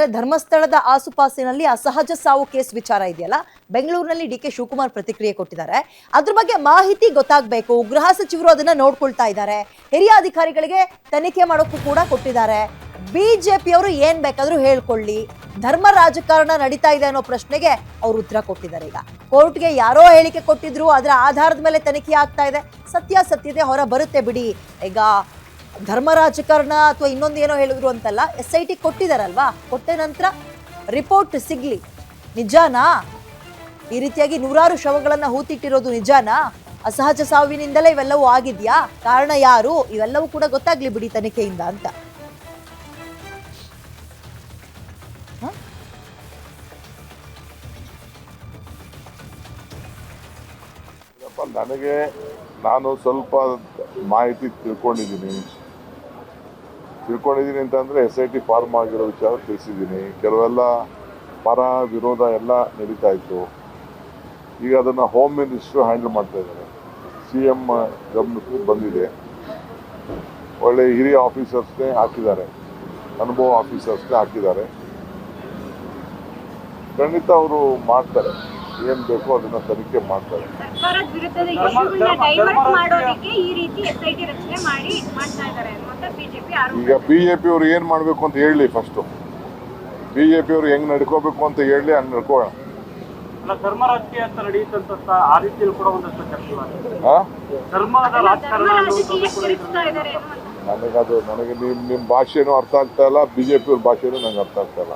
ಅಂದ್ರೆ ಧರ್ಮಸ್ಥಳದ ಆಸುಪಾಸಿನಲ್ಲಿ ಅಸಹಜ ಸಾವು ಕೇಸ್ ವಿಚಾರ ಇದೆಯಲ್ಲ, ಬೆಂಗಳೂರಿನಲ್ಲಿ ಡಿ ಕೆ ಶಿವಕುಮಾರ್ ಪ್ರತಿಕ್ರಿಯೆ ಕೊಟ್ಟಿದ್ದಾರೆ. ಅದ್ರ ಬಗ್ಗೆ ಮಾಹಿತಿ ಗೊತ್ತಾಗಬೇಕು. ಗೃಹ ಸಚಿವರು ಅದನ್ನ ನೋಡ್ಕೊಳ್ತಾ ಇದ್ದಾರೆ. ಹಿರಿಯ ಅಧಿಕಾರಿಗಳಿಗೆ ತನಿಖೆ ಮಾಡೋಕ್ಕೂ ಕೂಡ ಕೊಟ್ಟಿದ್ದಾರೆ. ಬಿಜೆಪಿಯವರು ಏನ್ ಬೇಕಾದ್ರೂ ಹೇಳ್ಕೊಳ್ಳಿ, ಧರ್ಮ ರಾಜಕಾರಣ ನಡೀತಾ ಇದೆ ಅನ್ನೋ ಪ್ರಶ್ನೆಗೆ ಅವ್ರು ಉತ್ತರ ಕೊಟ್ಟಿದ್ದಾರೆ. ಈಗ ಕೋರ್ಟ್ಗೆ ಯಾರೋ ಹೇಳಿಕೆ ಕೊಟ್ಟಿದ್ರು, ಅದರ ಆಧಾರದ ಮೇಲೆ ತನಿಖೆ ಆಗ್ತಾ ಇದೆ. ಸತ್ಯಾಸತ್ಯತೆ ಹೊರ ಬರುತ್ತೆ ಬಿಡಿ. ಈಗ ಧರ್ಮ ರಾಜಕಾರಣ ಅಥವಾ ಇನ್ನೊಂದು ಏನೋ ಹೇಳಿದ್ರು ಅಂತಲ್ಲ, SIT ಕೊಟ್ಟಿದಾರಲ್ವಾ, ಕೊಟ್ಟ ನಂತರ ರಿಪೋರ್ಟ್ ಸಿಗ್ಲಿ. ನಿಜಾನಾ ಈ ರೀತಿಯಾಗಿ ನೂರಾರು ಶವಗಳನ್ನ ಹೂತಿಟ್ಟಿರೋದು? ನಿಜಾನಾ ಅಸಹಜ ಸಾವಿನಿಂದಲೇ ಇವೆಲ್ಲವೂ ಆಗಿದ್ಯಾ? ಕಾರಣ ಯಾರು? ಇವೆಲ್ಲವೂ ಕೂಡ ಗೊತ್ತಾಗ್ಲಿ ಬಿಡಿ ತನಿಖೆಯಿಂದ ಅಂತ. ನನಗೆ ನಾನು ಸ್ವಲ್ಪ ಮಾಹಿತಿ ತಿಳ್ಕೊಂಡಿದ್ದೀನಿ ಅಂತಂದರೆ SIT ಫಾರ್ಮ್ ಆಗಿರೋ ವಿಚಾರ ತಿಳಿಸಿದ್ದೀನಿ. ಕೆಲವೆಲ್ಲ ಪರ ವಿರೋಧ ಎಲ್ಲ ನಡೀತಾ ಇತ್ತು. ಈಗ ಅದನ್ನು ಹೋಮ್ ಮಿನಿಸ್ಟ್ರು ಹ್ಯಾಂಡಲ್ ಮಾಡ್ತಾ ಇದ್ದಾರೆ. CM ಗಮನಕ್ಕೂ ಬಂದಿದೆ. ಒಳ್ಳೆ ಹಿರಿಯ ಆಫೀಸರ್ಸ್ನೇ ಹಾಕಿದ್ದಾರೆ, ಅನುಭವ ಆಫೀಸರ್ಸ್ನೇ ಹಾಕಿದ್ದಾರೆ. ಖಂಡಿತ ಅವರು ಮಾಡ್ತಾರೆ, ಏನ್ ಬೇಕೋ ಅದನ್ನ ತನಿಖೆ ಮಾಡ್ತಾರೆ. ಈಗ ಬಿಜೆಪಿ ಅವರು ಏನ್ ಮಾಡ್ಬೇಕು ಅಂತ ಹೇಳಿ, ಫಸ್ಟ್ ಬಿಜೆಪಿ ಅವರು ಹೆಂಗ್ ನಡ್ಕೋಬೇಕು ಅಂತ ಹೇಳಿ ಹಂಗ್ ನಡ್ಕೋಣ. ಧರ್ಮ ರಾಜಕೀಯ ಅಂತ ನಡೆಯುತ್ತಂತ ಆ ರೀತಿಯಲ್ಲಿ ಕೂಡ ಒಂದಷ್ಟು ಚರ್ಚೆ ಧರ್ಮದ ರಾಜಕಾರಣ ನನಗೆ ನಿಮ್ ಭಾಷೆನೂ ಅರ್ಥ ಆಗ್ತಾ ಇಲ್ಲ, ಬಿಜೆಪಿ ಅವ್ರ ಭಾಷೆನೂ ನಂಗೆ ಅರ್ಥ ಆಗ್ತಾ ಇಲ್ಲ.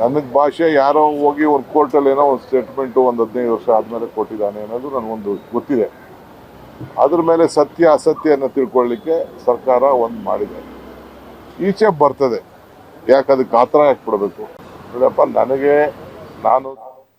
ನನಗೆ ಭಾಷೆ ಯಾರೋ ಹೋಗಿ ಒಂದು ಕೋರ್ಟಲ್ಲಿ ಏನೋ ಒಂದು ಸ್ಟೇಟ್ಮೆಂಟು ಒಂದು 15 ವರ್ಷ ಆದಮೇಲೆ ಕೊಟ್ಟಿದ್ದಾನೆ ಅನ್ನೋದು ನನಗೊಂದು ಗೊತ್ತಿದೆ. ಅದ್ರ ಮೇಲೆ ಸತ್ಯ ಅಸತ್ಯನ ತಿಳ್ಕೊಳ್ಳಿಕ್ಕೆ ಸರ್ಕಾರ ಒಂದು ಮಾಡಿದೆ. ಈಚೆ ಬರ್ತದೆ, ಯಾಕೆ ಅದಕ್ಕೆ ಆತರ ಯಾಕೆ ಕೊಡಬೇಕು? ನೋಡಪ್ಪ, ನಾನು